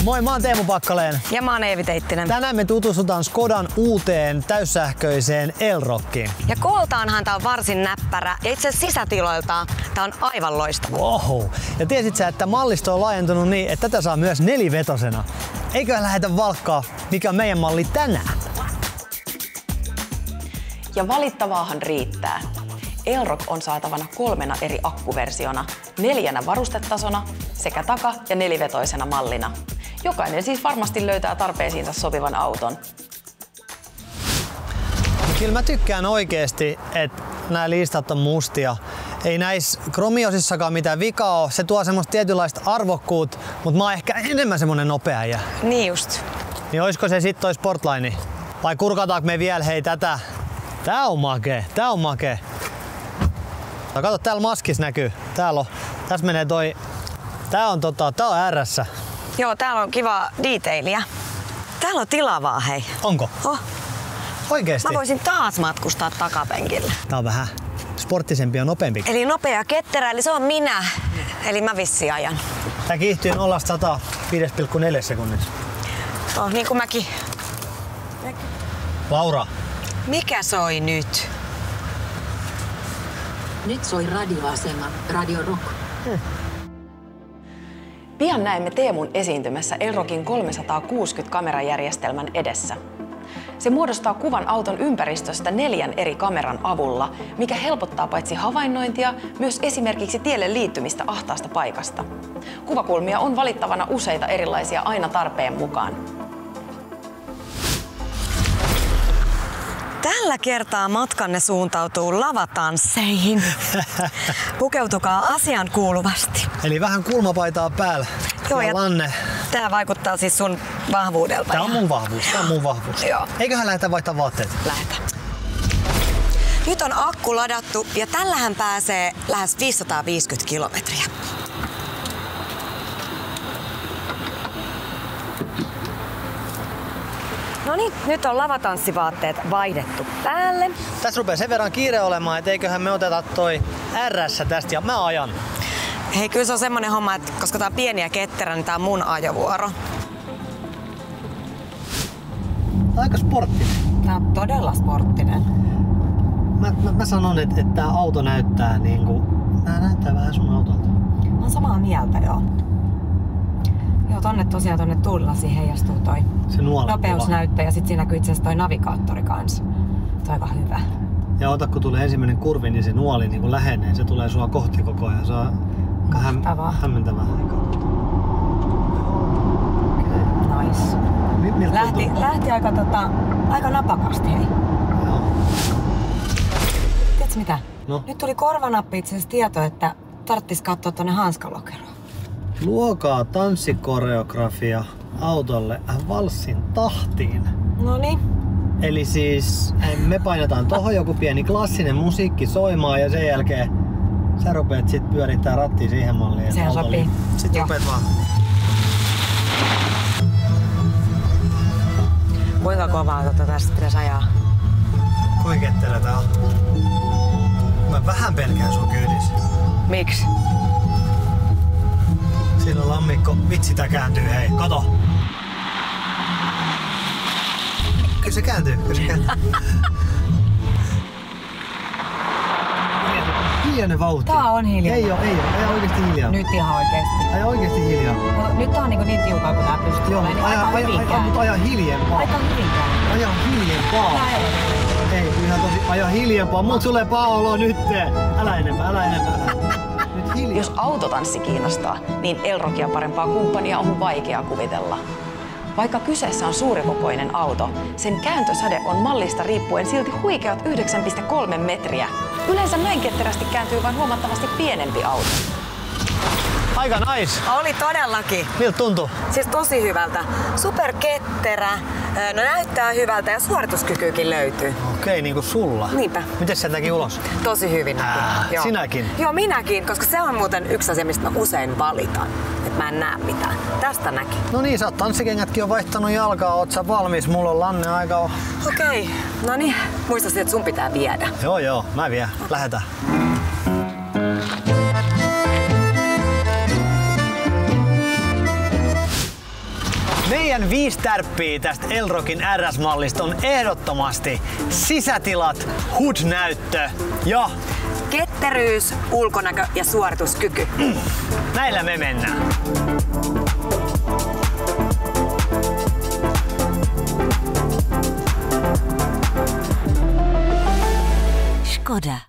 Moi, mä oon Teemu Pakkaleen. Ja mä oon Eevi Teittinen. Tänään me tutustutaan Škodan uuteen täyssähköiseen Elrockiin. Ja kooltaanhan tää on varsin näppärä ja itse asiassa sisätiloiltaan tää on aivan loistava. Wow. Ja tiesit sä, että mallisto on laajentunut niin, että tätä saa myös nelivetosena. Eiköhän lähdetä valkkaa, mikä on meidän malli tänään. Ja valittavaahan riittää. Elrock on saatavana 3 eri akkuversiona, 4 varustetasona sekä taka- ja nelivetoisena mallina. Jokainen siis varmasti löytää tarpeisiinsa sopivan auton. Kyllä mä tykkään oikeesti, että nämä listat on mustia. Ei näissä kromiosissakaan mitään vikaa ole. Se tuo semmoista tietynlaista arvokkuutta, mutta mä oon ehkä enemmän semmonen nopea äijä. Niin just. Niin oisko se sit toi Sportline? Vai kurkataanko me vielä hei tätä? Tää on makee, tää on makee. Kato, täällä maskissa näkyy. Täällä on. Tässä menee toi. Tää on RS. Joo, täällä on kiva detailia. Täällä on tilavaa, hei. Onko? Oh. Oikeesti? Mä voisin taas matkustaa takapenkillä. Tää on vähän sporttisempi ja nopeampi. Eli nopea ja ketterä, eli se on minä. Eli mä vissiin ajan. Tää kiihtyy 0-100 5,4 sekunnissa. Oh, niin kuin mäkin. Laura. Mikä soi nyt? Nyt soi radioasema, Radio Rock. Pian näemme Teemun esiintymässä Elrockin 360-kamerajärjestelmän edessä. Se muodostaa kuvan auton ympäristöstä 4 eri kameran avulla, mikä helpottaa paitsi havainnointia, myös esimerkiksi tielle liittymistä ahtaasta paikasta. Kuvakulmia on valittavana useita erilaisia aina tarpeen mukaan. Tällä kertaa matkanne suuntautuu lavatansseihin. Pukeutukaa asian kuuluvasti. Eli vähän kulmapaitaa päällä. Joo, ja lanne. Tää vaikuttaa siis sun vahvuudelta. Tää on mun vahvuus. Tää on mun vahvuus. Joo. Eiköhän lähdetä vaihtaa vaatteet? Lähetä. Nyt on akku ladattu ja tällähän pääsee lähes 550 kilometriä. No niin, nyt on lavatanssivaatteet vaihdettu päälle. Tässä rupeaa sen verran kiire olemaan, että eiköhän me oteta toi RS tästä ja mä ajan. Hei, kyllä se on semmonen homma, että koska tää on pieni ja ketterä, niin tää on mun ajovuoro. Aika sporttinen. Tää on todella sporttinen. Mä sanon, että tää auto näyttää niinku... Nää näyttää vähän sun autolta. Mä oon samaa mieltä, joo. Joo, tonne tuulilasiin heijastuu toi se nopeusnäyttö ja sit siinä näkyy itse asiassa toi navigaattori kanssa. Toi on aika hyvä. Ja ota kun tulee ensimmäinen kurvi, niin se nuoli niin kun lähenee. Se tulee sua kohti koko ajan. Se on hämmentävää aikaa. Nice. Lähti aika napakasti, hei. Joo. Tiedätkö mitä? No? Nyt tuli korvanappi itse asiassa tieto, että tarttis katsoa tonne hanskalokeroon. Luokaa tanssikoreografia autolle valssin tahtiin. Noniin. Eli siis me painetaan tohon joku pieni klassinen musiikki soimaan ja sen jälkeen sä rupeat sit pyörittää rattia siihen malliin. Sehän sopii. Sitten rupeat vaan. Kuinka kovaa tästä pitäisi ajaa? Kuinka ketterä tää on? Mä vähän pelkään sun kyydissä. Miksi? Siinä on lammikko. Vitsi tää kääntyy, hei. Kato! Kyllä se kääntyy, Hiljainen vauhti. Tää on hiljainen. Ei oo. Aja oikeesti hiljaa. Nyt ihan oikeesti. Aja oikeesti hiljaa. No, nyt tää on niin tiukaa kun tää pystyy. Joo, Niin aika hyvinkään. mutta aja hiljempaa. Aika hyvinkään. Aja hiljempaa. Ei, ihan tosi. Aja hiljempaa. Mut sulle paha olo nyt. Älä enempää. Nyt hiljaa. Jos autotanssi kiinnostaa, niin Elrockia parempaa kumppania on vaikea kuvitella. Vaikka kyseessä on suurikokoinen auto, sen kääntösäde on mallista riippuen silti huikeat 9,3 metriä. Yleensä näin ketterästi kääntyy vain huomattavasti pienempi auto. Aika nice. Oli todellakin. Miltä tuntuu? Siis tosi hyvältä. Superketterä, no näyttää hyvältä ja suorituskykyykin löytyy. Okei, niinku sulla. Niinpä. Miten se näki ulos? Tosi hyvin näkyy. Joo. Sinäkin? Joo, minäkin, koska se on muuten yksi asia, mistä mä usein valitan. Että mä en näe mitään. Tästä näki. No niin, sä oot tanssikengätkin jo vaihtanut jalkaa. Oot sä valmis? Mulla on lanne aika. Okei, no niin. Muista, että sun pitää viedä. Joo, mä vien. Lähetään. meidän 5 tärppiä tästä Elrokin RS-mallista on ehdottomasti sisätilat, HUD-näyttö ja ketteryys, ulkonäkö ja suorituskyky. Näillä me mennään. Škoda.